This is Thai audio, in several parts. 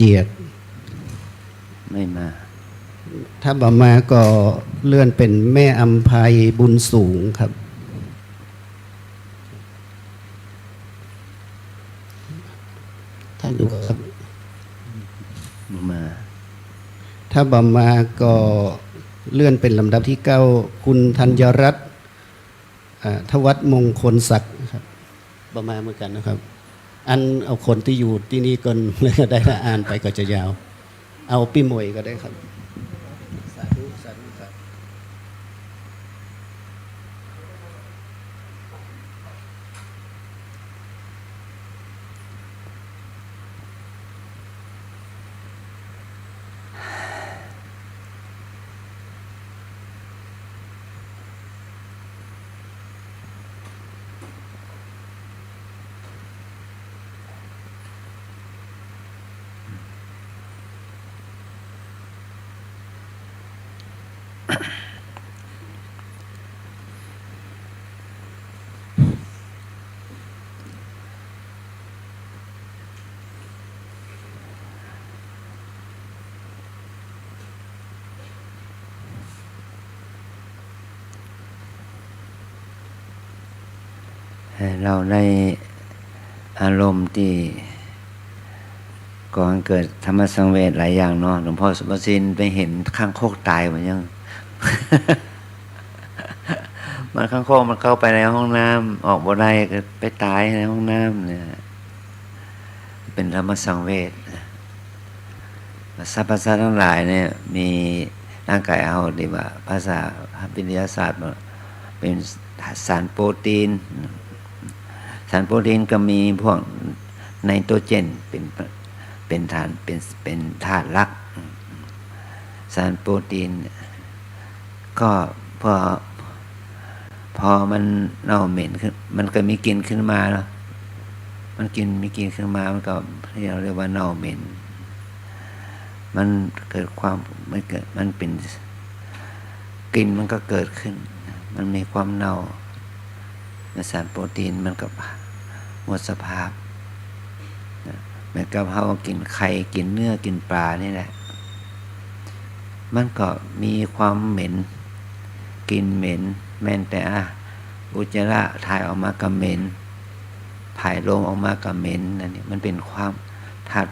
เกียรติไม่มาถ้าบ่มาก็เลื่อนเป็นแม่อำไพบุญสูงครับท่านดูครับมาถ้าบ่มาก็เลื่อนเป็นลำดับที่9คุณธัญรัตน์ทวัฒน์มงคลศักดิ์ครับบ่มาเหมือนกันนะครับอันเอาคนที่อยู่ที่นี่ก่อนเลยก็ได้ถ้าอ่านไปก็จะยาวเอาพี่มวยก็ได้ครับสาธุสาธุครับเราได้อารมณ์ที่ก่อนเกิดธรรมสังเวชหลายอย่างเนาะหลวงพ่อสุภสินไปเห็นข้างโคกตายเหมือนยัง มันข้างโคกมันเข้าไปในห้องน้ำออกบ่ได้ก็ไปตายในห้องน้ำเนี่ยเป็นธรรมสังเวชสรรพสัตว์ทั้งหลายเนี่ยมีร่างกายเอาดีว่าภาษาวิทยาศาสตร์เป็นสารโปรตีนสารโปรตีนก็มีพวกไนโตรเจนเป็นธาตุเป็นธาตุหลักสารโปรตีนก็พอมันเน่าเหม็นขึ้นมันก็มีกลิ่นขึ้นมาแล้วมันมีกลิ่นขึ้นมามันก็เราเรียกว่าเน่าเหม็นมันเกิดความมันเป็นกลิ่นมันก็เกิดขึ้นมันมีความเน่าสารโปรตีนมันก็หมดสภาพเหมือนกับเรากินไข่กินเนื้อกินปลานี่แหละมันก็มีความเหม็นกลิ่นเหม็นแม้แต่อุจจาระถ่ายออกมาก็เหม็นถ่ายลมออกมาก็เหม็นนั่นนี่มันเป็นความธาตุ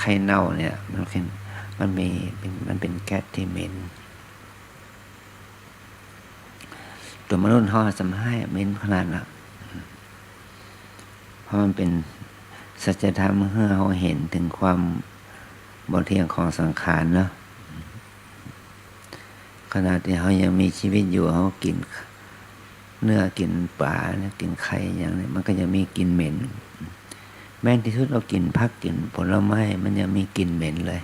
ไข่เน่าเนี่ยมันเป็นแก๊สที่เหม็นตัวมนุษย์เขาสำให้เหม็นขนาดนั้นเพราะมันเป็นสัจธรรมเมื่อเราเห็นถึงความบ่เที่ยงของสังขารเนาะขณะที่เขายังมีชีวิตอยู่เขากินเนื้อกินปลากินไข่อย่างนี้มันก็ยังมีกลิ่นเหม็นแม้ที่สุดเรากินผักกินผลไม้มันยังมีกลิ่นเหม็นเลย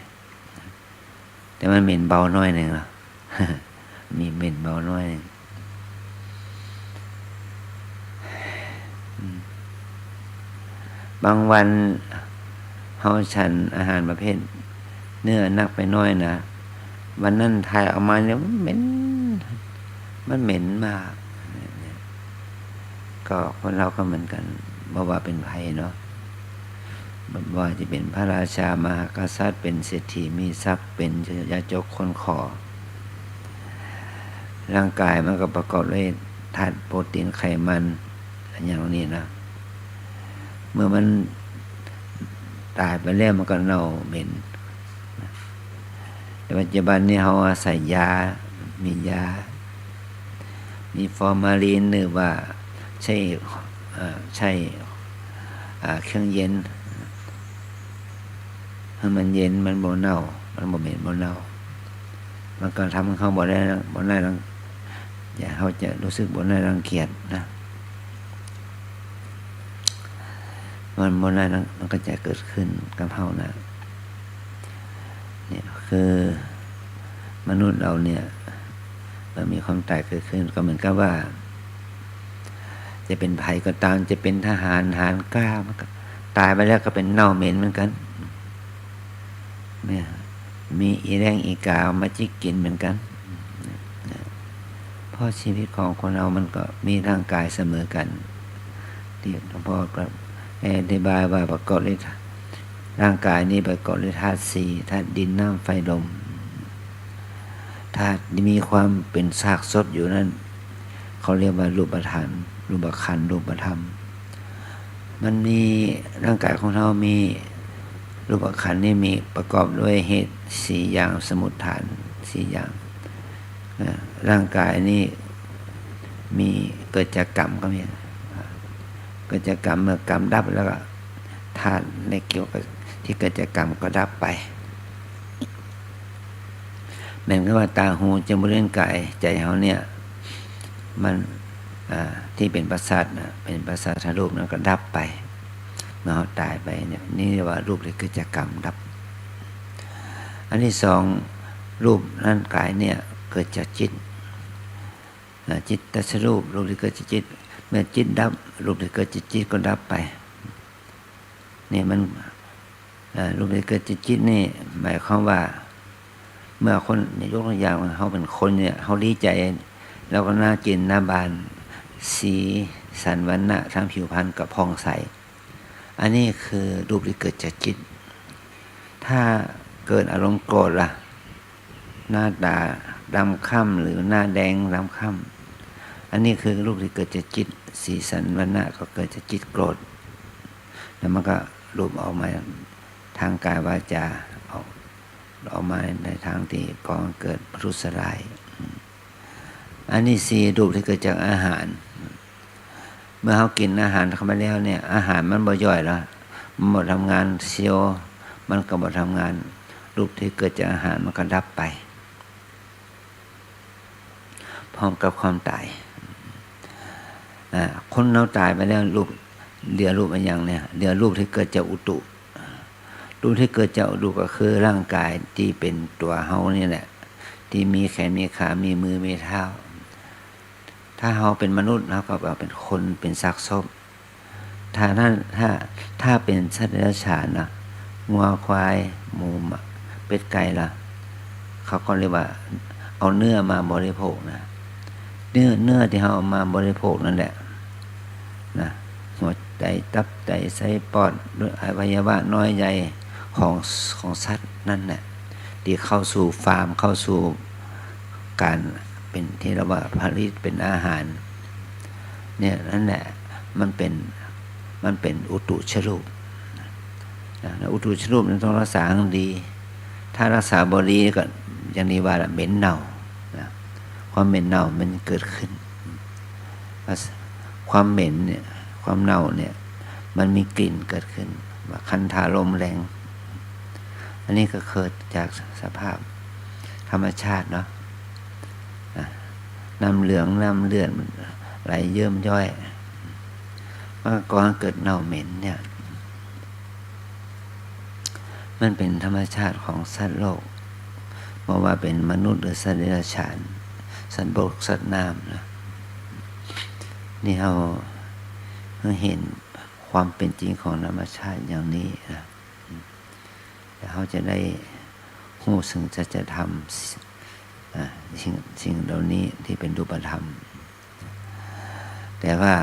แต่มันเหม็นเบาน้อยหนึ่งหรอ มีเหม็นเบาน้อยบางวันเขาฉันอาหารประเภทเนื้อนักไปน้อยนะวันนั้นถ่ายออกมาเนี่ยมันเหม็นมากก็คนเราก็เหมือนกันบ่ว่าเป็นไผเนาะว่าจะเป็นพระราชามหากษัตริย์เป็นเศรษฐีมีทรัพย์เป็นยาจกคนขอร่างกายมันก็ประกอบด้วยธาตุโปรตีนไขมันอย่างนี้นะเมื่อมันตายไปแล้วมันก็เน่าเหม็นแต่ปัจจุบันนี้เขาอาศัยยามียามีฟอร์มาลีนหรือว่าใช่เครื่องเย็นให้มันเย็นมันบ่เน่ามันบ่เหม็นบ่เน่ามันก็ทำให้เขาบ่ได้อย่าเขาจะรู้สึกบ่ได้รังเกียจนะมันก็จะเกิดขึ้นกับเฮานะเนี่ยคือมนุษย์เราเนี่ยมันมีความตายเกิดขึ้นก็เหมือนกับว่าจะเป็นภัยก็ตามจะเป็นทหารกล้ามันก็ตายไปแล้วก็เป็นเน่าเหม็นเหมือนกันเนี่ยมีอีแรงอีกามาจิกกินเหมือนกันเพราะชีวิตของคนเรามันก็มีร่างกายเสมอกันที่หลวงพ่ออธิบายว่าประกอบด้วย ร่างกายนี้ประกอบด้วยธาตุสี่ธาตุดินน้ำไฟลมธาตุมีความเป็นซากศพอยู่นั้นเขาเรียกว่ารูปธรรมรูปขันธ์รูปธรรมมันมีร่างกายของเรามีรูปขันธ์นี่มีประกอบด้วยเหตุสี่อย่างสมุฏฐานสี่อย่างร่างกายนี่มีเกิดจากกรรมก็มีเกิดจากกรรมเมื่อกรรมดับแล้วก็ธาตุในเกี่ยวกับที่เกิดจากกรรมก็ดับไปแม้ว่าตาหูจมูกลิ้นกายใจเขาเนี่ยมันที่เป็นประสาทนะเป็นประสาทรูปนั้นก็ดับไปเมื่อเขาตายไปเนี่ยนี่เรียกว่ารูปที่เกิดจากกรรมดับอันที่สองรูปร่างกายเนี่ยเกิดจากจิตจิตตสรูปรูปที่เกิดจากจิตเมื่อจิตดับรูปที่เกิดจากจิตก็ดับไปนี่มันรูปที่เกิดจากจิตนี่หมายความว่าเมื่อคนยกตัวอย่างเขาเป็นคนเนี่ยเขาดีใจแล้วก็น่ากินหน้าบานสีสันวันนะทางผิวพรรณกับพองใสอันนี้คือรูปที่เกิดจากจิตถ้าเกิดอารมณ์โกรธล่ะหน้าตาดำค่ำหรือหน้าแดงดำค่ำอันนี้คือรูปที่เกิดจากจิตสีสันวันนะก็เกิดจากจิตโกรธแล้วมันก็รูปออกมาทางกายวาจาออกมาในทางที่ก่อเกิดทุสลายอันนี้สี่รูปที่เกิดจากอาหารเมื่อเขากินอาหารเข้าไปแล้วเนี่ยอาหารมันบ่ย่อยแล้วมันหมดทำงานเซลล์มันก็หมดทำงานรูปที่เกิดจากอาหารมันก็ดับไปพร้อมกับความตายคนเราตายไปแล้วรูปเดี๋ยวรูปอะไรอย่างเนี่ยเดี๋ยวรูปที่เกิดจากอุตุรูปที่เกิดจากอุตุก็คือร่างกายที่เป็นตัวเฮานี่แหละที่มีแขนมีขามีมือมีเท้าถ้าเฮาเป็นมนุษย์เราก็เป็นคนเป็นซากศพถ้าเป็นสัตว์เดรัจฉานนะงัวควายหมูเป็ดไก่ล่ะเขาก็เรียกว่าเอาเนื้อมาบริโภคนะเนื้อที่เฮาเอามาบริโภคนั่นแหละนะหัวใจตับไตไส้ปอดอวัยวะน้อยใหญ่ของสัตว์นั่นแหละที่เข้าสู่ฟาร์มเข้าสู่การเป็นที่เราว่าผลิตเป็นอาหารเนี่ยนั่นแหละมันเป็นอุตุชรูปอุตุชรูปนั้นต้องรักษาให้ดีถ้ารักษาบดีก็อย่างนี้ว่าเหม็นเน่าความเหม็นเน่ามันเกิดขึ้นความเหม็นเนี่ยความเน่าเนี่ยมันมีกลิ่นเกิดขึ้นว่าคันธาลมแรงอันนี้ก็เกิดจากสภาพธรรมชาติเนาะน้ำเหลืองน้ำเลือดมันไหลเยิ้มย่อยมันก่อนเกิดเน่าเหม็นเนี่ยมันเป็นธรรมชาติของสัตว์โลกเพราะว่าเป็นมนุษย์หรือสัตว์เดรัจฉานสัตว์บกสัตว์น้ำนะนี่เราเห็นความเป็นจริงของธรรมชาติอย่างนี้นะแต่เขาจะได้รู้สึกจะทำสิ่งเหล่านี้ที่เป็นรูปธรรมแต่ว่า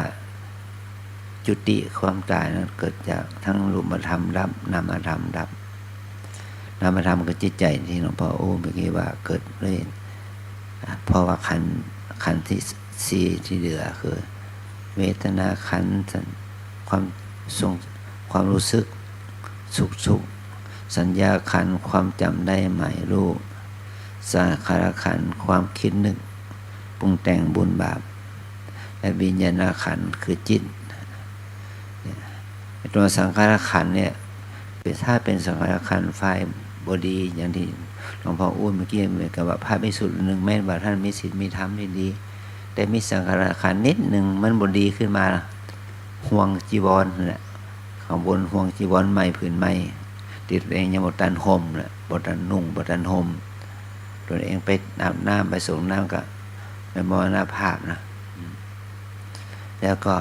จุติความตายนั้นเกิดจากทั้งรูปธรรมดับนามธรรมดับนามธรรมก็จิตใจที่หลวงพ่อโอ้เมื่อกี้ว่าเกิดเลยเพราะว่าขันธ์ที่สี่ที่เหลือคือเวทนาขันธ์ความทรงความรู้สึกสุขสัญญาขันธ์ความจำได้หมายรู้สังขารขันธ์ความคิดนึกปรุงแต่งบุญบาปและวิญญาณขันธ์คือจิตตัวสังขารขันธ์เนี่ยถ้าเป็นสังขารขันธ์ฝ่ายบดีอย่างที่หลวงพ่ออู้เมื่อกี้เหมือนกับว่าพระภิกษุหนึ่งแม้ว่าท่านมีศีลมีธรรมที่ดีแต่มีสังขารขันธ์นิดหนึ่งมันบดีขึ้นมาห่วงจีวรนั่นแหละข้างบนห่วงจีวรใหม่ผืนใหม่ติดเองยังบตันห่มแหละบตันนุ่งบตันห่มตัวเองไปอาบน้ำไปส่งน้ำก็ไปมรณภาพนะแล้วก็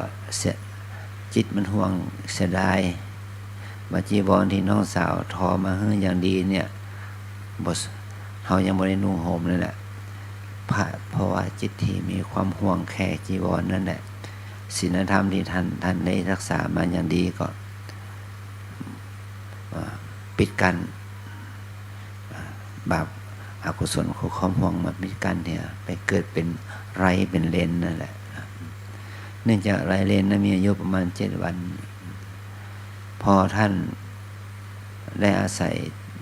จิตมันห่วงเสียดายว่าจีวรที่น้องสาวทอมาให้อย่างดีเนี่ยเขายังไม่ได้นุ่งห่มนั่นแหละเพราะว่าจิตที่มีความห่วงแค่จีวรนั่นแหละศีลธรรมที่ท่านได้รักษามาอย่างดีก็ ปิดกั้นบาปอกุศลของความห่วงมาปิดกั้นเนี่ยไปเกิดเป็นไรเป็นเลนนั่นแหละเนื่องจากไรเลนนั้นมีอายุประมาณ7 วันพอท่านได้อาศัย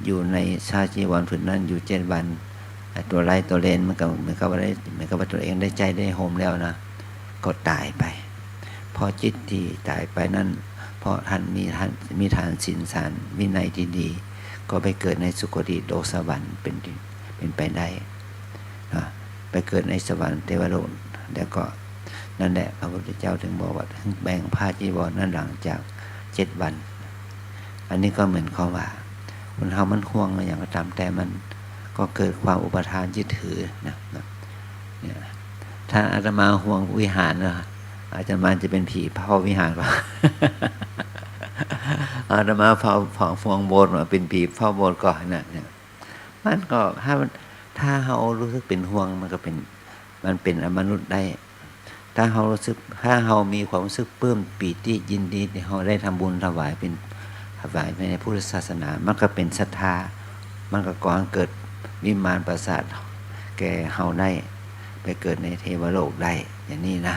อยู่ในชาจีวรผืนนั้นอยู่7 วันตัวไรตัวเลนมันก็เหมือนกับว่าตัวเองได้ใจได้โฮมแล้วนะก็ตายไปพอจิตที่ตายไปนั้นเพราะท่านมีฐานศีลสารวินัยที่ดีก็ไปเกิดในสุคติโลกสวรรค์เป็นไปได้นะไปเกิดในสวรรค์เทวโลกแล้วก็นั่นแหละพระพุทธเจ้าถึงบอกว่าถึงแบ่งผ้าจีวรนั้นหลังจาก7 วันอันนี้ก็เหมือนความว่าคนเฮามันห่วงอย่างก็ตามแต่มันก็เกิดความอุปทานยึดถือนะเนี่ยถ้าอาตมาห่วงวิหารนะอาตมาจะเป็นผีเฝ้าวิหารก็ อาตมาเฝ้าห่วงโบสถ์มาเป็นผีเฝ้าโบสถ์ก่อนนะเนี่ยมันก็ถ้าเรารู้สึกเป็นห่วงมันก็เป็นมันเป็นมนุษย์ได้ถ้าเรามีความรู้สึกปลื้มปีติยินดีที่เราได้ทำบุญถวายในพุทธศาสนามันก็เป็นศรัทธามันก็ก่อให้เกิดวิมานปราสาทแก่เราได้ไปเกิดในเทวโลกได้อย่างนี้นะ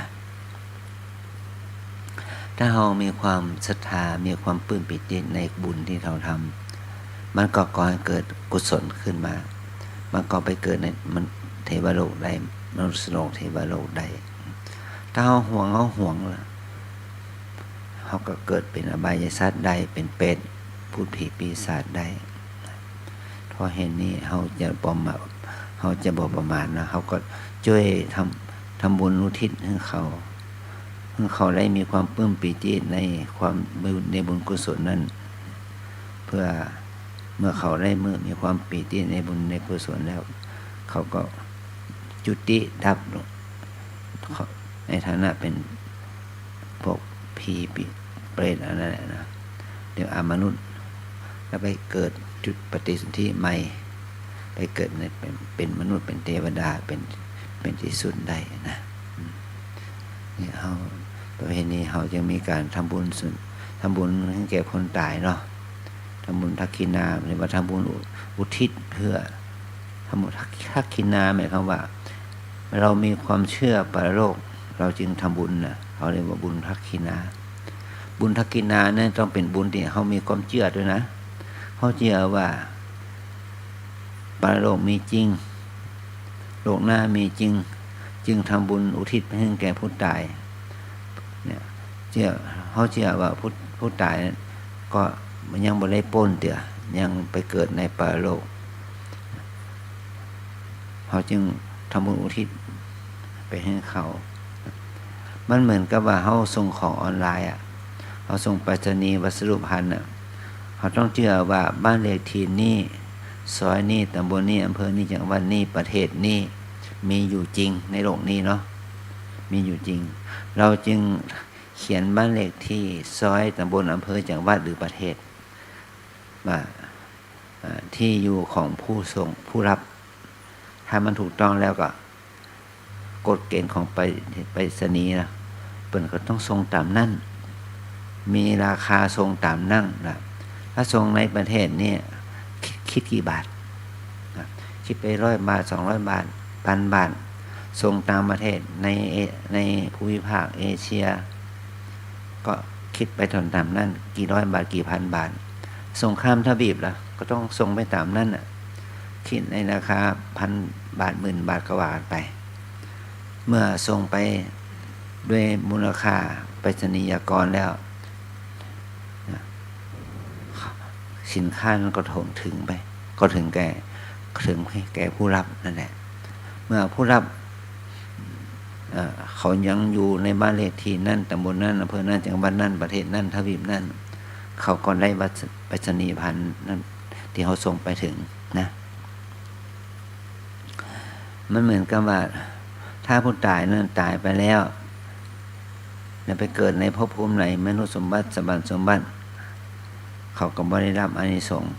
ถ้าเรามีความศรัทธามีความปลื้มปิติในบุญที่เราทำมันก็ก่อให้เกิดกุศลขึ้นมามันก็ไปเกิดในมันเทวโลกได้มนุษย์โลกเทวโลกได้ถ้าเราห่วงล่ะเขาก็เกิดเป็นอบายสัตว์ได้เป็นเปรตพูดผีปีศาจได้เพราะเห็นนี้เขาจะบ่ประมาทนะเขาก็ช่วยทำบุญอุทิศให้เขาได้มีความปลื้มปีติในบุญกุศลนั้นเพื่อเมื่อเขาได้มีความปีติในบุญในกุศลแล้วเขาก็จุติดับในฐานะเป็นพวกผีเปรตอะไรนั่นนะเดี๋ยวมนุษย์แล้วไปเกิดจุดปฏิสนธิใหม่ไปเกิดในเป็นมนุษย์เป็นเทวดาเป็นที่สุดได้นะนี่เขาประเพณีเขาจึงมีการทำบุญให้แก่คนตายเนาะทำบุญทักขินาหรือว่าทำบุญอุทิศเพื่อทำบุญทักขินาหมายความว่าเรามีความเชื่อปรโลกเราจึงทำบุญนะเขาเรียกว่าบุญทักขินาบุญทักขินาเนี่ยต้องเป็นบุญที่เขามีความเชื่อด้วยนะเขาเชื่อว่าปรโลกมีจริงโลกหน้ามีจริงจึงทำบุญอุทิศให้แก่ผู้ตายเนี่ยเขาเชื่อว่าผู้ตายก็มันยังบ่ได้พ้นเดี๋ยวยังไปเกิดในปรโลกเขาจึงทำบุญอุทิศไปให้เขามันเหมือนกับว่าเขาส่งของออนไลน์เขาส่งไปรษณีย์วัสดุภัณฑ์เขาต้องเชื่อว่าบ้านเลขที่นี่ซอยนี่ตำบลนี่อำเภอนี่จังหวัดนี่ประเทศนี่มีอยู่จริงในโลกนี้เนาะมีอยู่จริงเราจึงเขียนบ้านเลขที่ซอยตำบลอำเภอจังหวัดหรือประเทศว่าที่อยู่ของผู้ส่งผู้รับถ้ามันถูกต้องแล้วก็กฎเกณฑ์ของไปรษณีย์นะเปิ้นก็ต้องส่งตามนั่นมีราคาส่งตามนั่งนะถ้าส่งในประเทศนี่คิดกี่บาทนะคิดไป100 บาท200 บาท1,000 บาทส่งตามประเทศในภูมิภาคเอเชียก็คิดไปตามนั่นกี่ร้อยบาทกี่พันบาทส่งข้ามทวีปล่ะก็ต้องส่งไปตามนั่นน่ะคิดในราคา1,000 บาท10,000 บาทก็ว่ากันไปเมื่อส่งไปด้วยมูลค่าไปรษณียากรแล้วสินค้านั้นก็ถึงไปก็ถึงแก่ผู้รับนั่นแหละเมื่อผู้รับเขายังอยู่ในบ้านเลขที่นั่นตำบลนั่นอำเภอนั่นจังหวัดนั่นประเทศนั่นทวีปนั่นเขาก็ได้ไปรษณียภัณฑ์นั่นที่เขาส่งไปถึงนะมันเหมือนกับว่าถ้าผู้ตายนั้นตายไปแล้วไปเกิดในภพภูมิไหนมนุษย์สมบัติสมบัติเขาก็บ่ได้รับอานิสงส์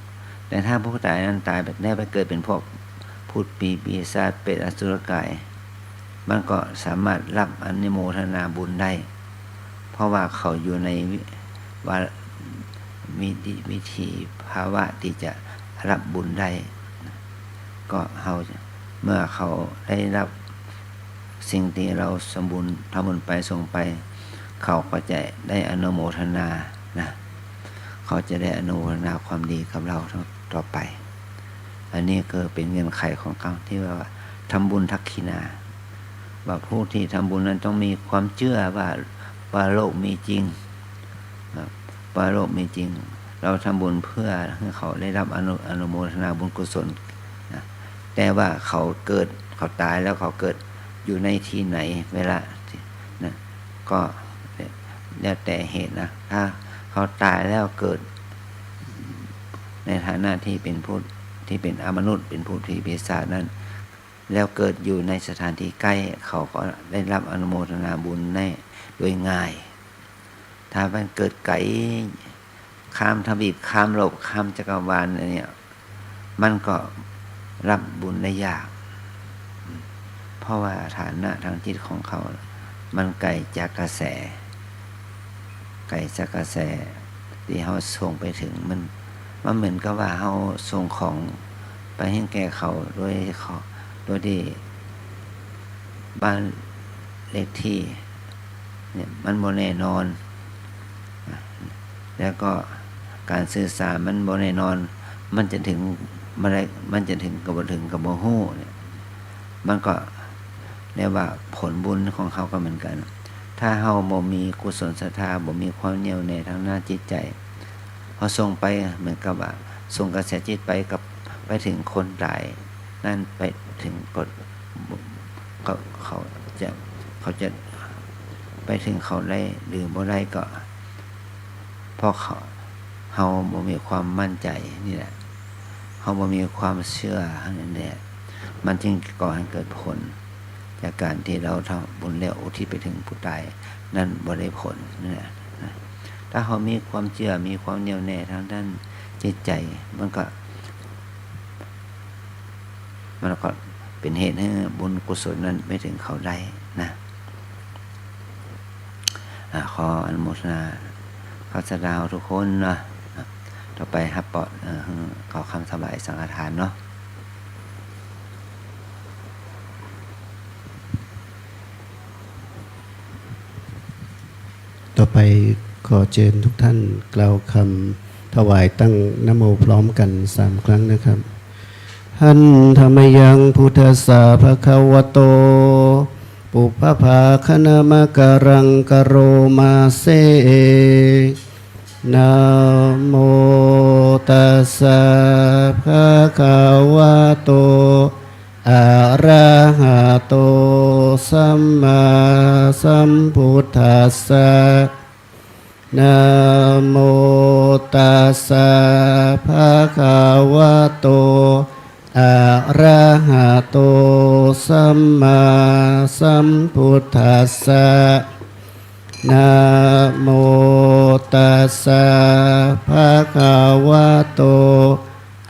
แต่ถ้าผู้ตายนั้นตายแบบนี้ไปเกิดเป็นพวกพูดปีศาจเปรตอสุรกายมันก็สามารถรับอนุโมทนาบุญได้เพราะว่าเขาอยู่ใน มีวิธีภาวะที่จะรับบุญได้ก็เมื่อเขาได้รับสิ่งที่เราสมบูรณ์ทำบุญไปส่งไปเขาก็จะได้อนุโมทนานะเขาจะได้อนุโมทนาความดีกับเราต่อไปอันนี้ก็เป็นเงื่อนไขของเขาที่ว่าทำบุญทักขินาว่าผู้ที่ทำบุญนั้นต้องมีความเชื่อว่าโลกมีจริงว่าโลกมีจริงเราทำบุญเพื่อให้เขาได้รับอนุโมทนาบุญกุศลนะแต่ว่าเขาตายแล้วเขาเกิดอยู่ในที่ไหนเวลานะก็แล้วแต่เหตุนะถ้าเขาตายแล้วเกิดในฐานะที่เป็นผู้ที่เป็นอมนุษย์เป็นผู้ที่ปีศาจนั้นแล้วเกิดอยู่ในสถานที่ใกล้เขาก็ได้รับอนุโมทนาบุญได้โดยง่ายถ้ามันเกิดไกลข้ามทวีปข้ามโลกข้ามจักรวาลอะไรเนี่ยมันก็รับบุญได้ยากเพราะว่าฐานะทางจิตของเขามันไกลจากกระแสที่เขาส่งไปถึงมันเหมือนกับว่าเขาส่งของไปให้แก่เขาโดยที่บ้านเลขที่เนี่ยมันบ่แน่นอนแล้วก็การสื่อสารมันบ่แน่นอนมันจะถึงมันจะถึงกับบ่ถึงกับบ่ฮู้เนี่ยมันก็เรียกว่าผลบุญของเขาก็เหมือนกันถ้าเฮาบ่มีกุศลศรัทธาบ่มีความแน่วแน่ทางหน้าจิตใจพอส่งไปเหมือนกับว่าส่งกระแสจิตไปถึงคนตายนั่นไปถึงกฎเขาจะไปถึงเขาได้หรือบ่ได้ก็เพราะเฮาบ่มีความมั่นใจนี่แหละเฮาบ่มีความเชื่อนั่นแหละมันจึงก่อให้เกิดผลจากการที่เราทำบุญแล้วอุทิศไปถึงผู้ตายนั่นบ่ได้ผลนี่แหละถ้าเขามีความเชื่อมีความแน่วแน่ทางด้านจิตใจมันก็เป็นเหตุให้บุญกุศลนั้นไม่ถึงเขาได้นะขออนุโมทนาขอสดาวทุกคนนะต่อไปครับปอดขอคำสบายสังฆทานเนาะต่อไปขอเชิญทุกท่านกล่าวคำถวายตั้งนะโมพร้อมกัน3 ครั้งนะครับหันธรรมยังพุทธสสะภะคะวะโตปุพพาคณมะการังกโรมาเซนะโมตัสสะภะคะวะโตอะระหะโตสัมมาสัมพุทธัสสะนะโมตัสสะภะคะวะโตอะระหะโตสัมมาสัมพุทธัสสะนะโมตัสสะภะคะวะโต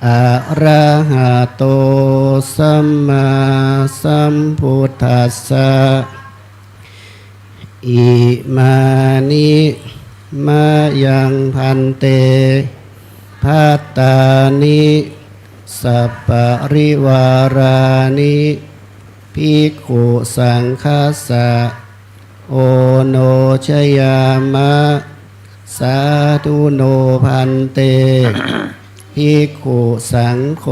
อะระหะโตสัมมาสัมพุทธัสสะอิมานิมายังพันเตภัตตานิสัพปริวารานิภิกขุสังฆัสสะโอโนชยามะสาธุโนพันเตภิกขุสังโฆ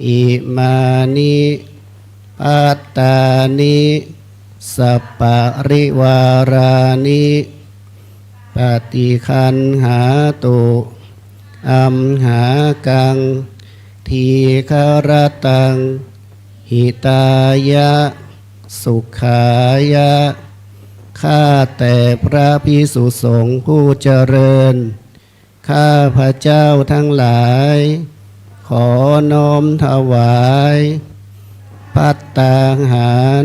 อิมานิปัตตานิสัพปริวารานิปฏิคันหาตุอัมหากังทีฆรตังหิตายะสุขายะข้าแต่พระภิกษุสงฆ์ผู้เจริญข้าพระเจ้าทั้งหลายขอน้อมถวายภัตตาหาร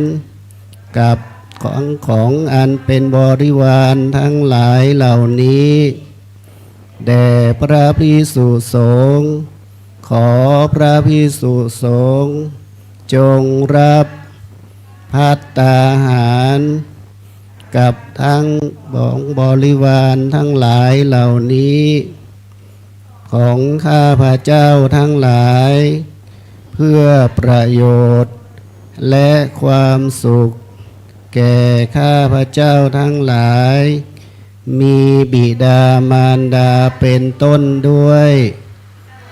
กับของอันเป็นบริวารทั้งหลายเหล่านี้แด่พระภิกษุสงฆ์ขอพระภิกษุสงฆ์จงรับภัตตาหาร กับทั้งบริวารทั้งหลายเหล่านี้ ของข้าพระเจ้าทั้งหลาย เพื่อประโยชน์และความสุข แก่ข้าพระเจ้าทั้งหลาย มีบิดามารดาเป็นต้นด้วย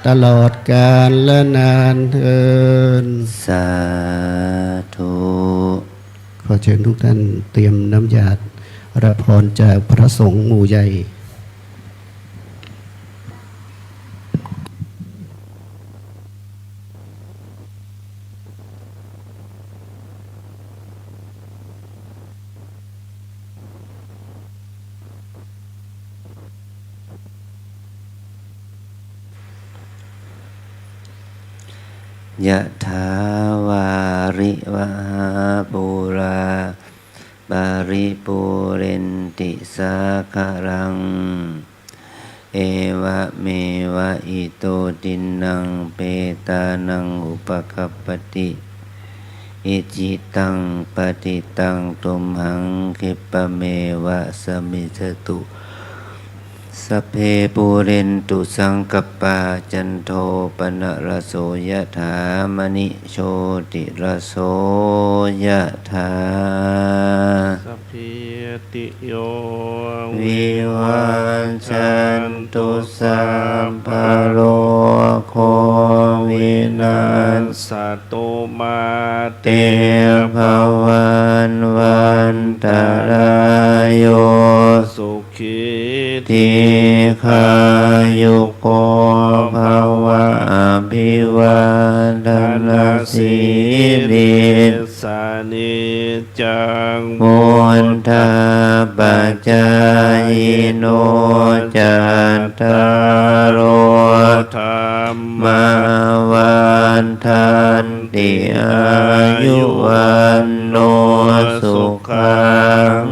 ตลอดกาลและนานเทอญ สาธุ ขอเชิญทุกท่านเตรียมน้ำยารับพรจากพระสงฆ์หมู่ใหญ่ ยะถาวาริวหาปุราปาริปุเรนติสาคารังเอวะเมวะอิโตตินังเปตานังอุปกัปปติอิจิตังปฏิตังตุมหังคิปะเมวะสมิจตุสัพเพปูเรนตุสังกปปาจันโทปนะระโสยถามณิโชติระโสยถา สัพพิติโย วิวันจันตุสัพพะโรโควินัส สัตโตมาเต เตภวันวันตรายโย สุขี ทิคายุโกภวะอภิวาทนาสีริ สานิจัง มุนทาปัจจายโนจัตตารโอ ธรรม มาวันทันติอายุวันโนสุขัง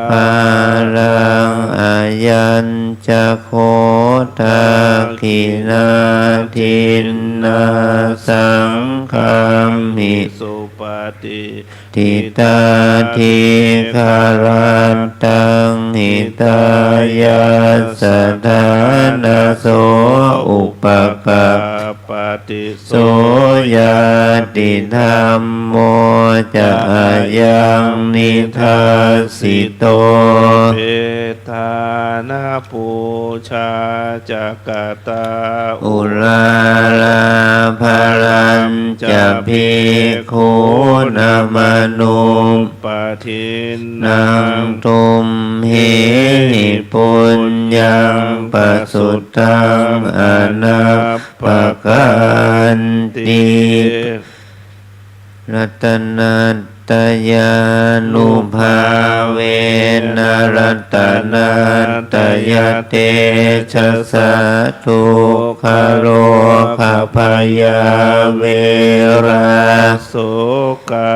ภาลังอายัญจะโคทาคินาทินนาสังฆามิ สุปฏิ ทิตาทิคารันตังหิตายาสถานาโสอุปกา ปฏิโส โสยติธรรมโมจะอายังนิทัสสิโต เปทานาปูชาจักตา อุลาลาภรัญจะภิกขุนามานุป ปทิน นังตุมหิปุญญังปสุตตังอนัปปกันติรัตนัตตยานุภาเวนะรัตนัตตยเตชะสะทุกขโรคพยาเวรา โสกา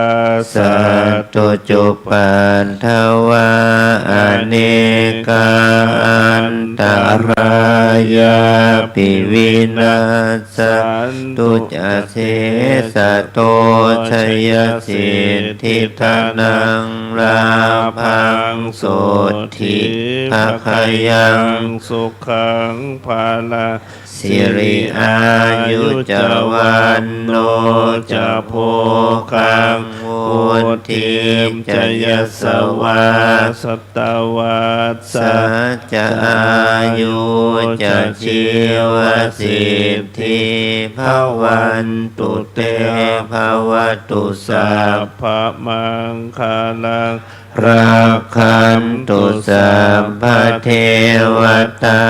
สัตตุจุปันทวาอเนกาอันตรายาปิวินาสตุจเสสะโตชยสิทธิทานังลาภังโสทิภคยัง สุขังภาลา สิริอายุจวันโนจะโพคังวุทิมจะยสวา สัตวัสสะ สัจจะอายุจะชีวสิทธิภวันตุเตภวตุสัพ พะมังคาลัง รักขันตุสัมภเทวตา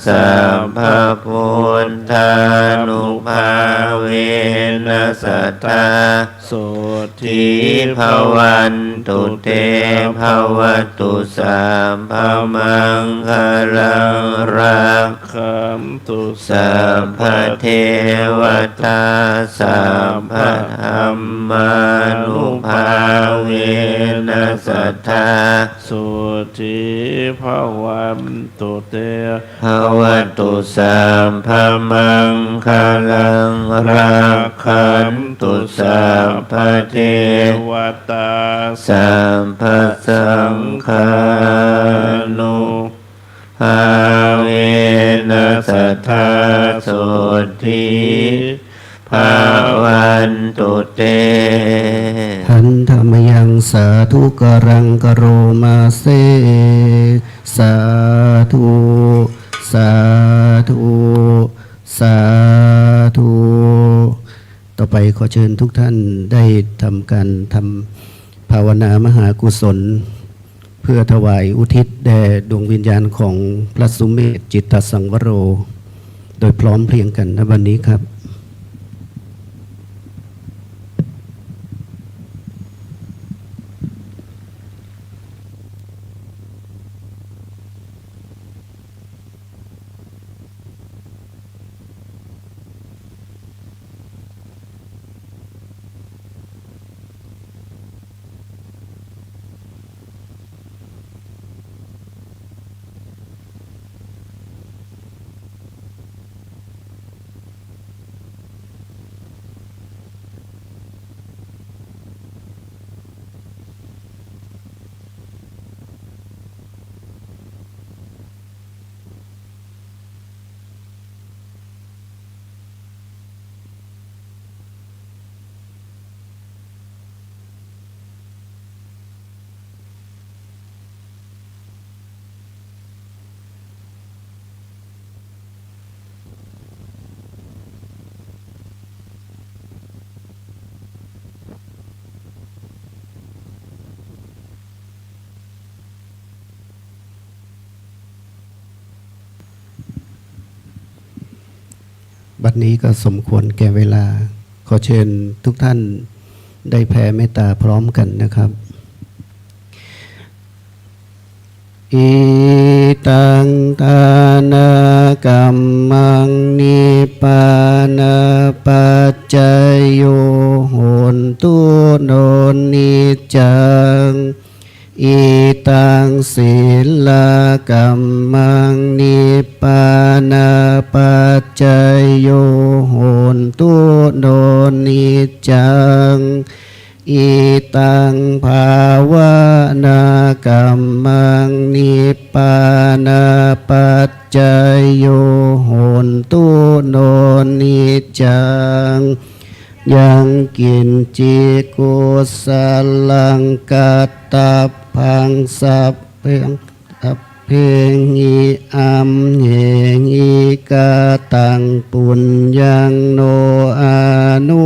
สัมภพุทธานุภาเวนัสสทธา โส ทิ ทิ ภวันตุเตภวตุสัมภมังคลังรัก ขัมตุ สัมภเทวตาสัมภธรรมานุภาเวนัสสทธา สุทิภวันตุเต ภวตุสัมภมังคลังรักขันตุสัม พเทวตาสัพพสังฆานุภาเวนัสทธาโสทิภาวันตุเตทันธรรมยังสาธุกรังกโรมาเซสาธุสาธุสาธุต่อไปขอเชิญทุกท่านได้ทำการทำภาวนามหากุศล เพื่อถวายอุทิศแด่ดวงวิญญาณของพระสุเมธจิตตสังวโร โดยพร้อมเพรียงกันในวันนี้ครับ บัดนี้ก็สมควรแก่เวลาขอเชิญทุกท่านได้แผ่เมตตาพร้อมกันนะครับอิตังทานกัมมังนิปปานาปัจจโยโหนตุโนนิจจังอิตังศีลกัมมังนิปปานาปัจจโยโหนตุโนนิจจังอิตังภาวนากัมมังนิปปานาปัจจโยโหนตุโนนิจจังยังกินจิกุสลังกัตตพังสัพเพงเพงิอัมเหงิกาตังปุญญังโนอานุ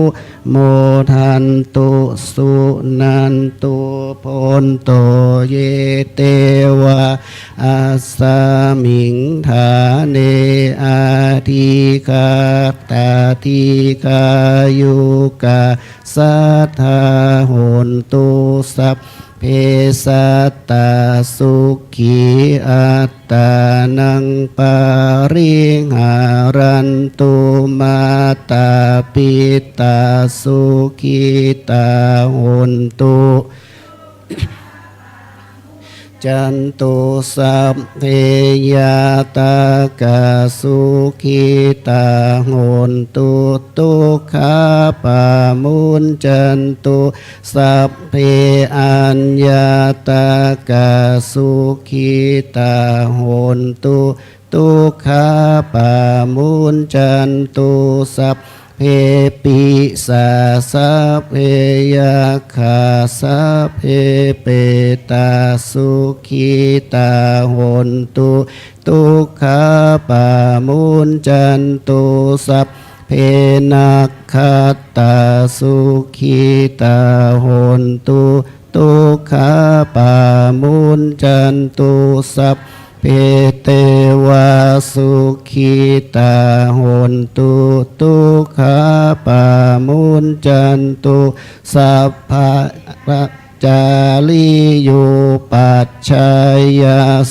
โมทันตุสุนันตุพนโตเยเตวะอาสามิงธาเนอาทิคาตาทิคายุกาสัทธาโหนตุสัพเพสัตตาสุขีอัตตานังปาริหารันตุมาตาปิตาสุขีตาโหนตุจันตุสัพเพยาตากาสุขิตาโหนตุทุกขาปามุนจันตุสัพเพอัญญาตากาสุขิตาโหนตุทุกขาปามุนจันตุสัพเพปิสาสัพเพยาคาสัพเพเปตาสุขิตาโหนตุทุกขาปามุนจันตุสัพเพนักขัตตาสุขิตาโหนตุทุกขาปามุนจันตุสัพเพเตวะสุขิตาโหนตุทุกขาปามุนจันตุสัพพะจาริโยปัจฉัยย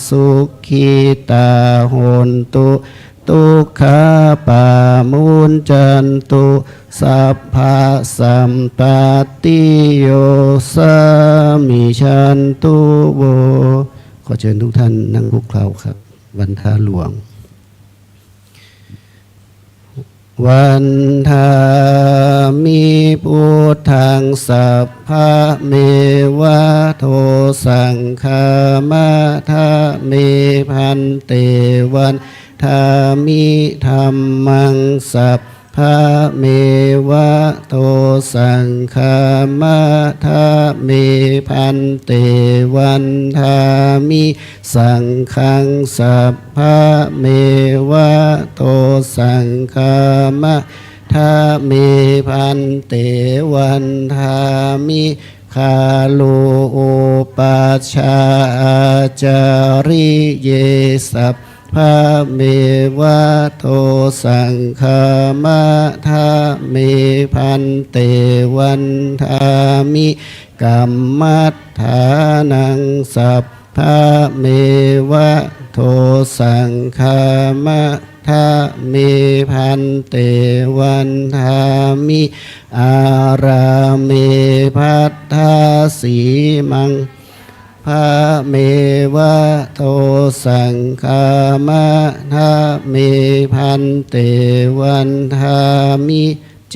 สุขิตาโหนตุทุกขาปามุนจันตุสัพพะสัมปติโยสามิชันตุโวขอเชิญทุกท่านนั่งคุกเข่าครับวันทาหลวงวันทามิปุ ทธังสัพพะเมวะโทสังฆามะทะเมพันเตวันทามิธัมมังสัพพะเมวะโตสังฆามะทะเมพันเตวันทามิสังฆังสัพพะเมวะโตสังฆามะทะเมพันเตวันทามิคาโลปัชฌาจาริเยสัพพะเมวะโทสังฆามะทะเมพันเตวันทามิกัมมัฏฐานังสัพพะเมวะโทสังฆามะทะเมพันเตวันทามิอาราเมพัทธาสีมังพระเมวะโทสังฆามะทะเมพันเตวันทามิเจ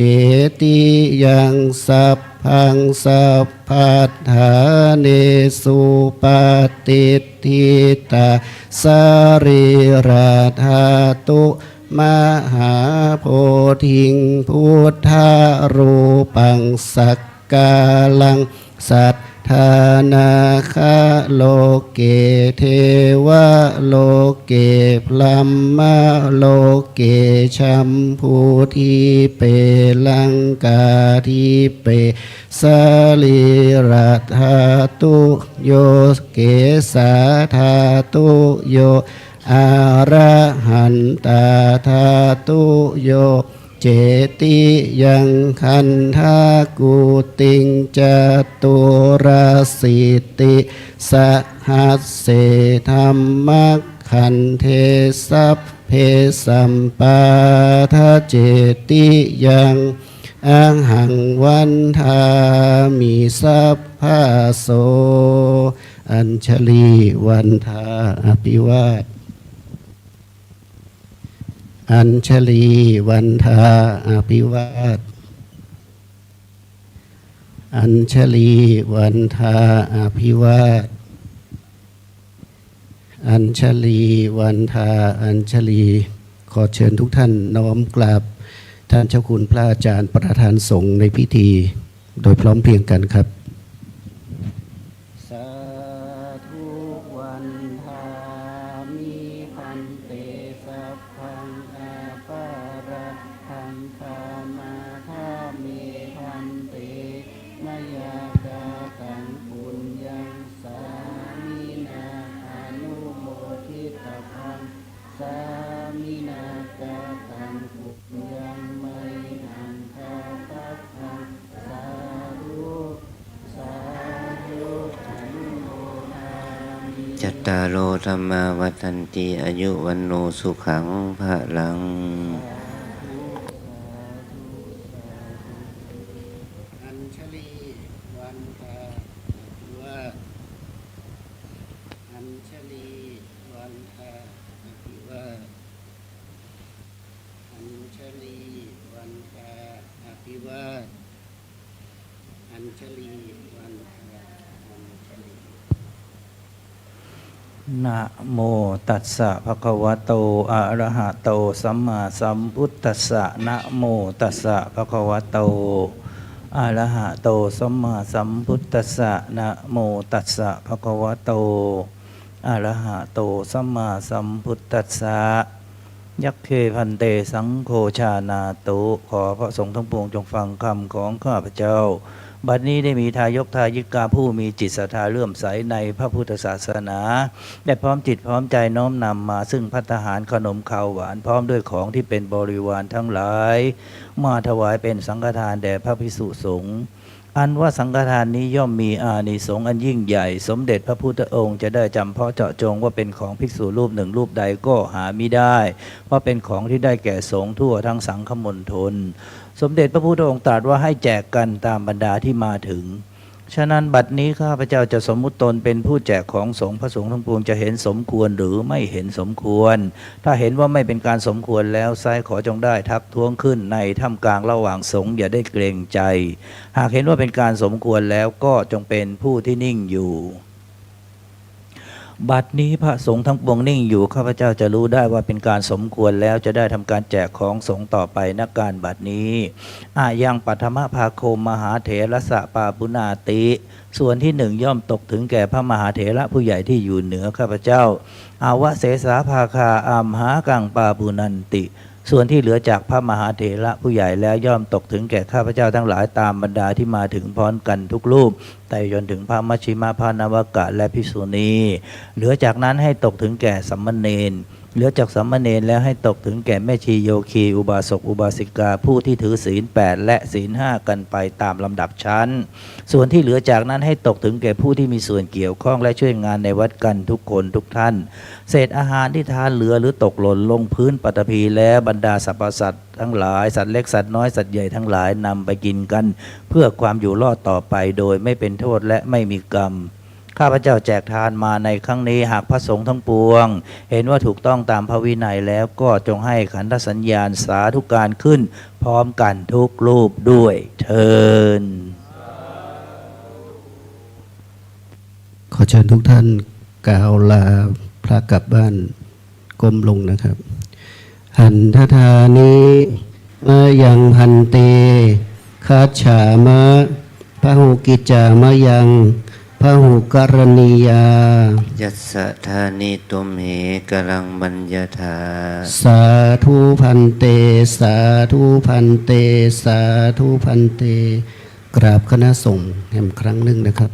ติยังสัพพังสัพพัทธาเนสุปฏิทิตาสรีราธาตุมหาโพธิงพุทธารูปังสักกาลังสัทธานาคาโลเกเทวะโลเกพลัมมาโลเกชัมพูทีเปลังกาทีเปสลีรัธาตุโยเกสาธาตุโยอาระหันตาธาตุโยเจติยังคันธากุติงจตุราสิติสหัสเสธรรมขันเทสัพเพสัมปาทาเจติยังอังหังวันทามิสัพพะโสอัญชลีวันทาอภิวาทอัญชลีวันทาอภิวาทอัญชลีวันทาอภิวาทอัญชลีวันทาอัญชลีขอเชิญทุกท่านน้อมกราบท่านเจ้าคุณพระอาจารย์ประธานสงฆ์ในพิธีโดยพร้อมเพรียงกันครับสาธุวันทามิพันเตสัพพังอาปาระหังคามาทามิพันเตมยากาตังปุญญังสามินาอนุโมทิตพังสามินากาตังปุญญังไมหังคาปัสสังสาธุสาธุอนุโมทามิ จัตตารโอธรรมาวัฏันติอายุวันโนสุขังภะลัง อัญชลีวันทาว่าอัญชลีวันทาอภิวาทอัญชลีวันทาอภิวาทอัญชลีวันทาอัญชลี นะโมตัสสะภะคะวะโตอะระหะโตสัมมาสัมพุทธัสสะนะโมตัสสะภะคะวะโตอะระหะโตสัมมาสัมพุทธัสสะนะโมตัสสะภะคะวะโตอะระหะโตสัมมาสัมพุทธัสสะยัคเคพันเตสังโฆชานาตุขอพระสงฆ์ทั้งปวงจงฟังคำของข้าพเจ้าบัดนี้ได้มีทายกทายิกาผู้มีจิตศรัทธาเลื่อมใสในพระพุทธศาสนาได้พร้อมจิตพร้อมใจน้อมนำมาซึ่งภัตตาหารขนมข้าวหวานพร้อมด้วยของที่เป็นบริวารทั้งหลายมาถวายเป็นสังฆทานแด่พระภิกษุสงฆ์อันว่าสังฆทานนี้ย่อมมีอานิสงส์อันยิ่งใหญ่สมเด็จพระพุทธองค์จะได้จำเพาะเจาะจงว่าเป็นของภิกษุรูปหนึ่งรูปใดก็หามิได้เพราะเป็นของที่ได้แก่สงฆ์ทั่วทั้งสังฆมณฑลสมเด็จพระพุทธองค์ตรัสว่าให้แจกกันตามบรรดาที่มาถึง ฉะนั้นบัดนี้ข้าพเจ้าจะสมมุติตนเป็นผู้แจกของสงฆ์พระสงฆ์ทั้งปวงจะเห็นสมควรหรือไม่เห็นสมควร ถ้าเห็นว่าไม่เป็นการสมควรแล้วไซร้ขอจงได้ทักท้วงขึ้นในท่ามกลางระหว่างสงฆ์อย่าได้เกรงใจ หากเห็นว่าเป็นการสมควรแล้วก็จงเป็นผู้ที่นิ่งอยู่ บัดนี้พระสงฆ์ทั้งปวงนิ่งอยู่ข้าพเจ้าจะรู้ได้ว่าเป็นการสมควรแล้วจะได้ทำการแจกของสงฆ์ต่อไปณการบัดนี้อายังปัทมภาโคมมหาเถรสะปาปุนาติ ส่วนที่หนึ่งย่อมตกถึงแก่พระมหาเถระผู้ใหญ่ที่อยู่เหนือข้าพเจ้าอาวะเสสาภาคาอัมหากังปาปุนันติ ส่วนที่เหลือจากพระมหาเถระผู้ใหญ่แล้วย่อมตกถึงแก่ข้าพเจ้าทั้งหลายตามบรรดาที่มาถึงพร้อมกันทุกรูปแต่จนถึงพระมัชชิมาพระนวกะและภิกษุณีเหลือจากนั้นให้ตกถึงแก่สัมมเนรเหลือจากสัมมเนรแล้วให้ตกถึงแก่แม่ชีโยคีอุบาสกอุบาสิกาผู้ที่ถือศีล8และศีล5กันไปตามลำดับชั้นส่วนที่เหลือจากนั้นให้ตกถึงแก่ผู้ที่มีส่วนเกี่ยวข้องและช่วยงานในวัดกันทุกคนทุกท่านเศษอาหารที่ทานเหลือหรือตกหล่นลงพื้นปฐพีแล้วบรรดาสรรพสัตว์ทั้งหลายสัตว์เล็กสัตว์น้อยสัตว์ใหญ่ทั้งหลายนำไปกินกันเพื่อความอยู่รอดต่อไปโดยไม่เป็นโทษและไม่มีกรรมข้าพเจ้าแจกทานมาในครั้งนี้หากพระสงฆ์ทั้งปวงเห็นว่าถูกต้องตามพระวินัยแล้วก็จงให้ขันธสัญญาณสาธุการขึ้นพร้อมกันทุกรูปด้วยเทิน ขอเชิญทุกท่านกล่าวลาพระกลับบ้านก้มลงนะครับ หันทธานิมายังพันเตคัจฉามะพหุกิจจามะยังพหุกรณียา ยัสสะธานิตุมเหกลังบัญญาธา สาธุพันเตสาธุพันเตสาธุพันเต กราบคณะสงฆ์แห่งครั้งหนึ่งนะครับ